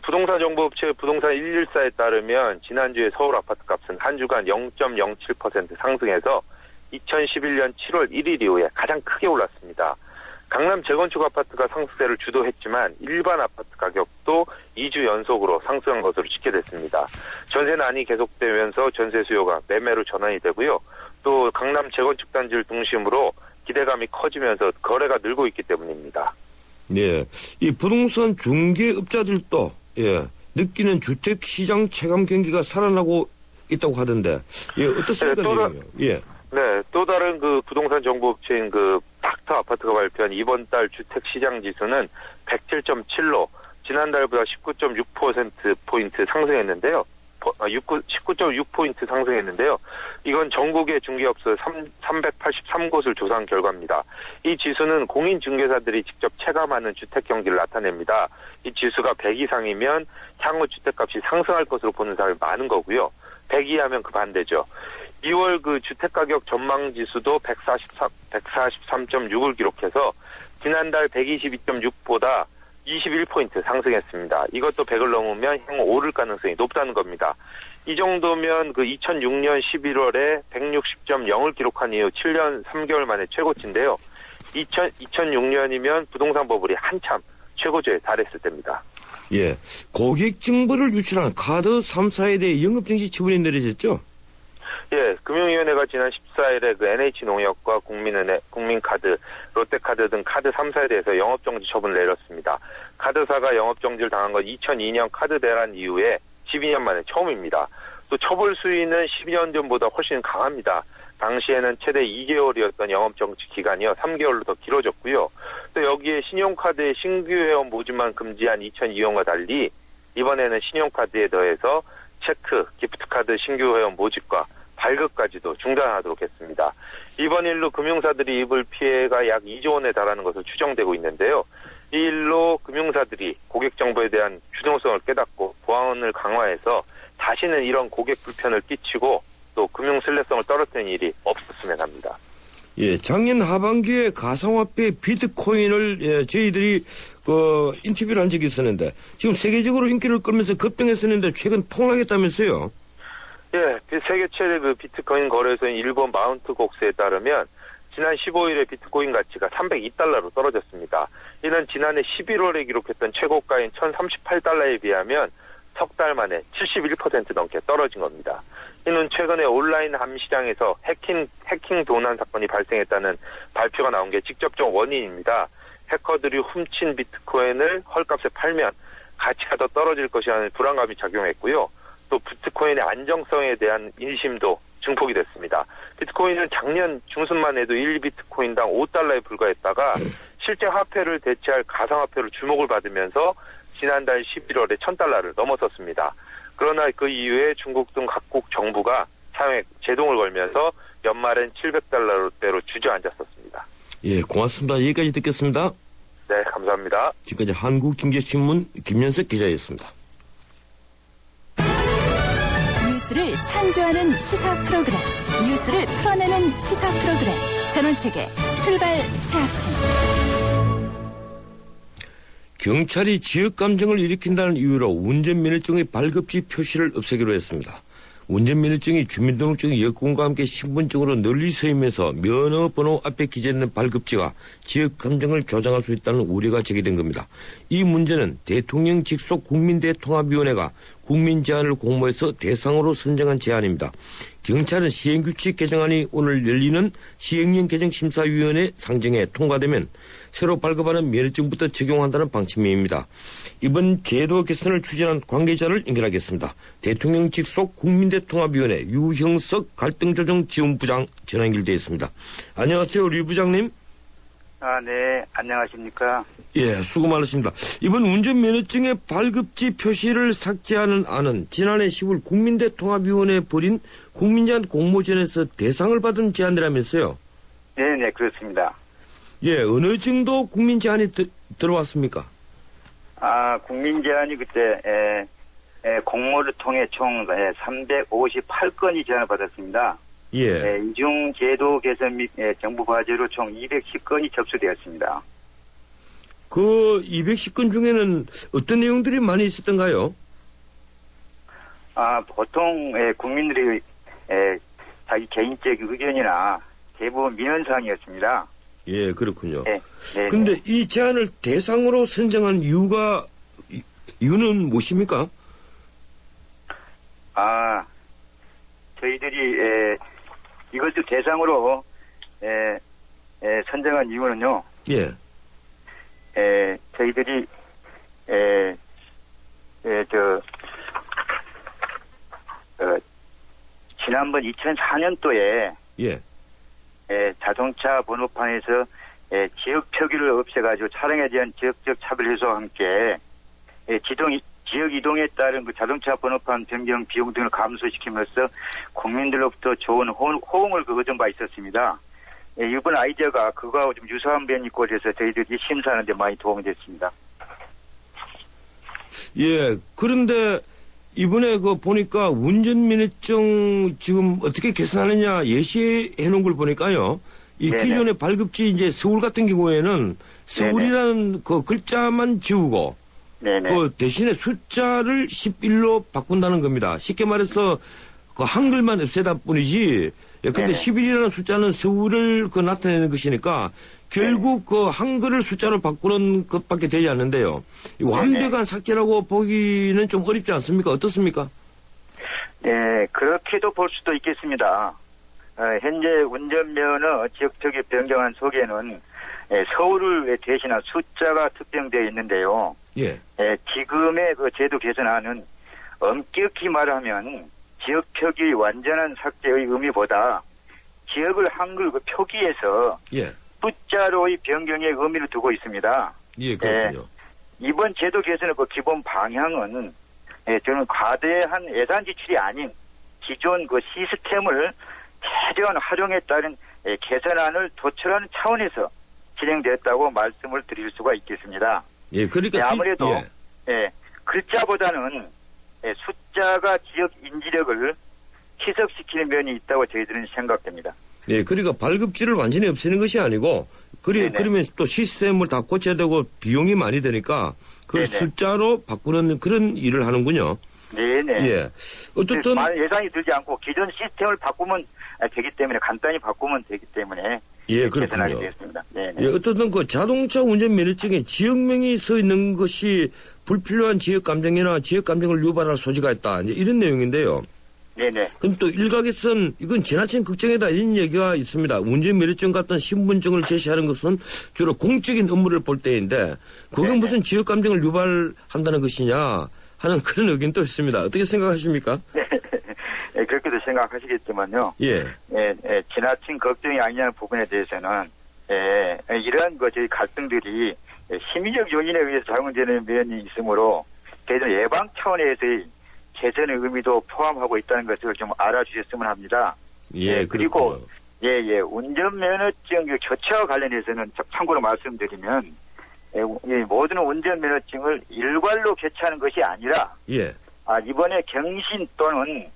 부동산 정보업체 부동산 114에 따르면 지난주에 서울 아파트 값은 한 주간 0.07% 상승해서 2011년 7월 1일 이후에 가장 크게 올랐습니다. 강남 재건축 아파트가 상승세를 주도했지만 일반 아파트 가격도 2주 연속으로 상승한 것으로 집계됐습니다. 전세난이 계속되면서 전세 수요가 매매로 전환이 되고요. 또 강남 재건축 단지를 중심으로 기대감이 커지면서 거래가 늘고 있기 때문입니다. 예, 이 부동산 중개업자들도 느끼는 주택 시장 체감 경기가 살아나고 있다고 하던데 어떻습니까? 네, 또 다른 부동산 정보업체인 닥터 아파트가 발표한 이번 달 주택 시장 지수는 107.7로 지난달보다 19.6%포인트 상승했는데요. 19.6포인트 상승했는데요. 이건 전국의 중개업소 383곳을 조사한 결과입니다. 이 지수는 공인중개사들이 직접 체감하는 주택 경기를 나타냅니다. 이 지수가 100 이상이면 향후 주택값이 상승할 것으로 보는 사람이 많은 거고요. 100 이하면 그 반대죠. 2월 그 주택가격 전망지수도 143.6을 기록해서 지난달 122.6보다 21포인트 상승했습니다. 이것도 100을 넘으면 향후 오를 가능성이 높다는 겁니다. 이 정도면 그 2006년 11월에 160.0을 기록한 이후 7년 3개월 만에 최고치인데요. 2006년이면 부동산 버블이 한참 최고조에 달했을 때입니다. 예, 고객 정보를 유출한 카드 3사에 대해 영업정지 처분이 내려졌죠? 예, 금융위원회가 지난 14일에 그 NH농협과 국민은행, 국민카드, 롯데카드 등 카드 3사에 대해서 영업정지 처분을 내렸습니다. 카드사가 영업정지를 당한 건 2002년 카드 대란 이후에 12년 만에 처음입니다. 또 처벌 수위는 12년 전보다 훨씬 강합니다. 당시에는 최대 2개월이었던 영업정지 기간이요 3개월로 더 길어졌고요. 또 여기에 신용카드의 신규 회원 모집만 금지한 2002년과 달리 이번에는 신용카드에 더해서 체크, 기프트카드 신규 회원 모집과 발급까지도 중단하도록 했습니다. 이번 일로 금융사들이 입을 피해가 약 2조 원에 달하는 것으로 추정되고 있는데요. 이 일로 금융사들이 고객 정보에 대한 주동성을 깨닫고 보안을 강화해서 다시는 이런 고객 불편을 끼치고 또 금융 신뢰성을 떨어뜨리는 일이 없었으면 합니다. 예, 작년 하반기에 가상화폐 비트코인을 저희들이 인터뷰를 한 적이 있었는데 지금 세계적으로 인기를 끌면서 급등했었는데 최근 폭락했다면서요? 예, 세계 최대 그 비트코인 거래소인 일본 마운트 곡스에 따르면 지난 15일에 비트코인 가치가 302달러로 떨어졌습니다. 이는 지난해 11월에 기록했던 최고가인 1038달러에 비하면 석 달 만에 71% 넘게 떨어진 겁니다. 이는 최근에 온라인 함시장에서 해킹 도난 사건이 발생했다는 발표가 나온 게 직접적 원인입니다. 해커들이 훔친 비트코인을 헐값에 팔면 가치가 더 떨어질 것이라는 불안감이 작용했고요. 또 비트코인의 안정성에 대한 인심도 증폭이 됐습니다. 비트코인은 작년 중순만 해도 1비트코인당 5달러에 불과했다가 실제 화폐를 대체할 가상화폐로 주목을 받으면서 지난달 11월에 1000달러를 넘어섰습니다. 그러나 그 이후에 중국 등 각국 정부가 사용에 제동을 걸면서 연말엔 700달러대로 주저앉았었습니다. 예, 고맙습니다. 여기까지 듣겠습니다. 네, 감사합니다. 지금까지 한국경제신문 김현석 기자였습니다. 뉴스를 창조하는 시사 프로그램, 뉴스를 풀어내는 시사 프로그램, 전원책의 출발 새 아침. 경찰이 지역 감정을 일으킨다는 이유로 운전면허증의 발급지 표시를 없애기로 했습니다. 운전면허증이 주민등록증 여권과 함께 신분증으로 널리 쓰이면서 면허번호 앞에 기재된 발급지가 지역 감정을 조장할 수 있다는 우려가 제기된 겁니다. 이 문제는 대통령 직속 국민대통합위원회가 국민 제안을 공모해서 대상으로 선정한 제안입니다. 경찰은 시행규칙 개정안이 오늘 열리는 시행령 개정심사위원회 상정에 통과되면 새로 발급하는 면허증부터 적용한다는 방침입니다. 이번 제도 개선을 추진한 관계자를 연결하겠습니다. 대통령 직속 국민대통합위원회 유형석 갈등조정지원부장 전화 연결되어 있습니다. 안녕하세요, 류 부장님. 네, 안녕하십니까. 예, 수고 많으십니다. 이번 운전면허증의 발급지 표시를 삭제하는 안은 지난해 10월 국민대통합위원회에 벌인 국민제안 공모전에서 대상을 받은 제안이라면서요? 네, 그렇습니다. 예, 어느 정도 국민제안이 들어왔습니까? 국민제안이 그때 공모를 통해 총 358건이 제안을 받았습니다. 예. 이중 제도 개선 및 정부 과제로 총 210건이 접수되었습니다. 그 210건 중에는 어떤 내용들이 많이 있었던가요? 보통 국민들이 자기 개인적 의견이나 대부분 민원사항이었습니다. 예, 그렇군요. 네. 근데 이 제안을 대상으로 선정한 이유는 무엇입니까? 저희들이 이것을 대상으로 선정한 이유는요. 예. 저희들이 지난번 2004년도에 예. 자동차 번호판에서 지역 표기를 없애가지고 차량에 대한 지역적 차별 해소와 함께 지역 이동에 따른 그 자동차 번호판 변경 비용 등을 감소시키면서 국민들로부터 좋은 호응을 얻은 바 있었습니다. 예, 이번 아이디어가 그거하고 좀 유사한 면이 있고 그래서 저희들이 심사하는 데 많이 도움이 됐습니다. 예, 그런데 이번에 그 보니까 운전면허증 지금 어떻게 개선하느냐 예시해 놓은 걸 보니까요. 이 네네. 기존의 발급지 이제 서울 같은 경우에는 서울이라는 그 글자만 지우고 네네. 그 대신에 숫자를 11로 바꾼다는 겁니다. 쉽게 말해서 그 한글만 없애다 뿐이지. 예, 근데 네네. 11이라는 숫자는 서울을 그 나타내는 것이니까 결국 그 한글을 숫자로 바꾸는 것밖에 되지 않는데요. 이 완벽한 삭제라고 보기는 좀 어렵지 않습니까? 어떻습니까? 네, 그렇게도 볼 수도 있겠습니다. 현재 운전면허 지역표기 변경안 속에는 서울을 대신한 숫자가 특정되어 있는데요. 예. 지금의 그 제도 개선안은 엄격히 말하면 지역표기 완전한 삭제의 의미보다 지역을 한글 그 표기에서 예. 숫자로의 변경의 의미를 두고 있습니다. 예, 그렇군요. 이번 제도 개선의 그 기본 방향은 저는 과대한 예산 지출이 아닌 기존 그 시스템을 최대한 활용에 따른 개선안을 도출하는 차원에서 진행됐다고 말씀을 드릴 수가 있겠습니다. 예, 그러니까 아무래도 글자보다는 숫자가 지역 인지력을 희석시키는 면이 있다고 저희들은 생각됩니다. 예, 그러니까 발급지를 완전히 없애는 것이 아니고, 그러면 또 시스템을 다 고쳐야 되고 비용이 많이 드니까 그 숫자로 바꾸는 그런 일을 하는군요. 네네. 예. 어쨌든. 예산이 들지 않고 기존 시스템을 바꾸면 되기 때문에 간단히 바꾸면 되기 때문에. 예, 개선하게 그렇군요. 되겠습니다. 네네. 예, 어쨌든 그 자동차 운전 면허증에 지역명이 서 있는 것이 불필요한 지역 감정이나 지역 감정을 유발할 소지가 있다. 이제 이런 내용인데요. 네네. 그럼 또 일각에선 이건 지나친 걱정이다 이런 얘기가 있습니다. 운전면허증 같은 신분증을 제시하는 것은 주로 공적인 업무를 볼 때인데 그건 무슨 지역 감정을 유발한다는 것이냐 하는 그런 의견도 있습니다. 어떻게 생각하십니까? 예, 그렇게도 생각하시겠지만요. 예. 지나친 걱정이 아니냐는 부분에 대해서는 이러한 저희 갈등들이 심리적 요인에 의해서 작용되는 면이 있으므로 저희들 예방 차원에서의 개선의 의미도 포함하고 있다는 것을 좀 알아주셨으면 합니다. 예, 그리고 운전면허증 교체와 관련해서는 참고로 말씀드리면 모든 운전면허증을 일괄로 교체하는 것이 아니라 이번에 경신 또는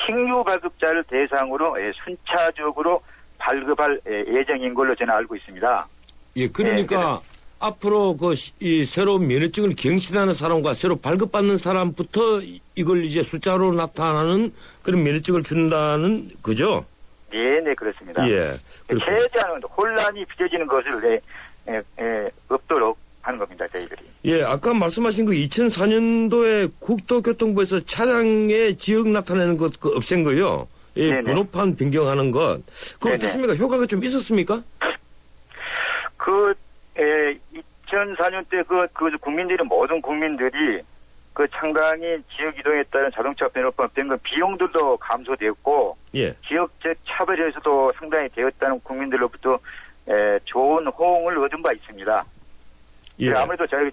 신규 발급자를 대상으로 순차적으로 발급할 예정인 걸로 저는 알고 있습니다. 예, 그러니까 앞으로 이 새로운 면허증을 경신하는 사람과 새로 발급받는 사람부터 이걸 이제 숫자로 나타나는 그런 면허증을 준다는 거죠? 네, 그렇습니다. 예. 최대한 혼란이 빚어지는 것을 없도록 하는 겁니다, 저희들이. 예, 아까 말씀하신 그 2004년도에 국토교통부에서 차량의 지역 나타내는 것 없앤 거요. 예, 번호판 변경하는 것. 그거 어떻습니까? 효과가 좀 있었습니까? 2004년 때 국민들이 모든 국민들이 상당히 지역 이동에 따른 자동차 번호판 변경 비용들도 감소되었고 지역적 차별에서도 상당히 되었다는 국민들로부터 좋은 호응을 얻은 바 있습니다. 아무래도 저희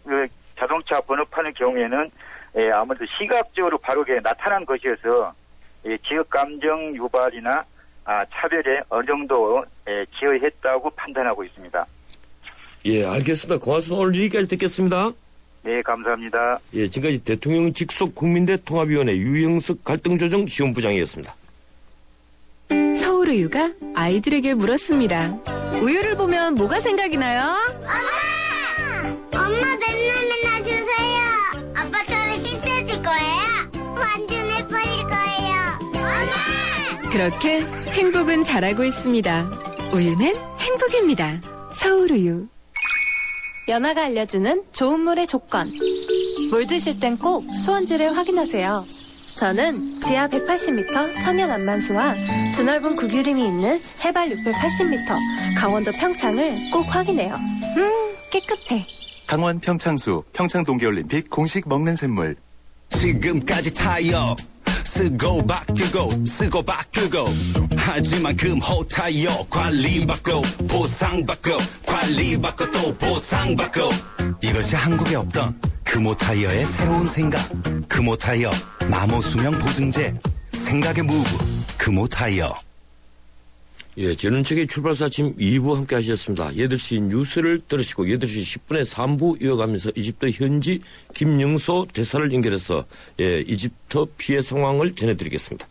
자동차 번호판의 경우에는 아무래도 시각적으로 바르게 나타난 것이어서 지역 감정 유발이나 차별에 어느 정도 기여했다고 판단하고 있습니다. 예, 알겠습니다. 고맙습니다. 오늘 여기까지 듣겠습니다. 네, 감사합니다. 예, 지금까지 대통령 직속 국민대 통합위원회 유영석 갈등조정시험부장이었습니다. 서울우유가 아이들에게 물었습니다. 우유를 보면 뭐가 생각이 나요? 엄마 맨날 주세요. 아빠처럼 힘내줄 거예요. 완전 예뻐질 거예요. 엄마! 그렇게 행복은 자라고 있습니다. 우유는 행복입니다. 서울우유. 연아가 알려주는 좋은 물의 조건. 물 드실 땐 꼭 수원지를 확인하세요. 저는 지하 180m 천연 안만수와 드넓은 구규림이 있는 해발 680m 강원도 평창을 꼭 확인해요. 깨끗해. 강원 평창수 평창 동계올림픽 공식 먹는 샘물. 지금까지 타이어 쓰고 바꾸고 쓰고 바꾸고 하지만 금호 타이어 관리받고 보상받고 관리받고 또 보상받고 이것이 한국에 없던 그 금호타이어의 새로운 생각. 금호타이어 마모 수명 보증제. 생각의 무브. 금호타이어. 예, 전원책의 출발사 아침 2부 함께 하셨습니다. 8시 뉴스를 들으시고 8시 10분에 3부 이어가면서 이집트 현지 김영소 대사를 연결해서 이집트 피해 상황을 전해드리겠습니다.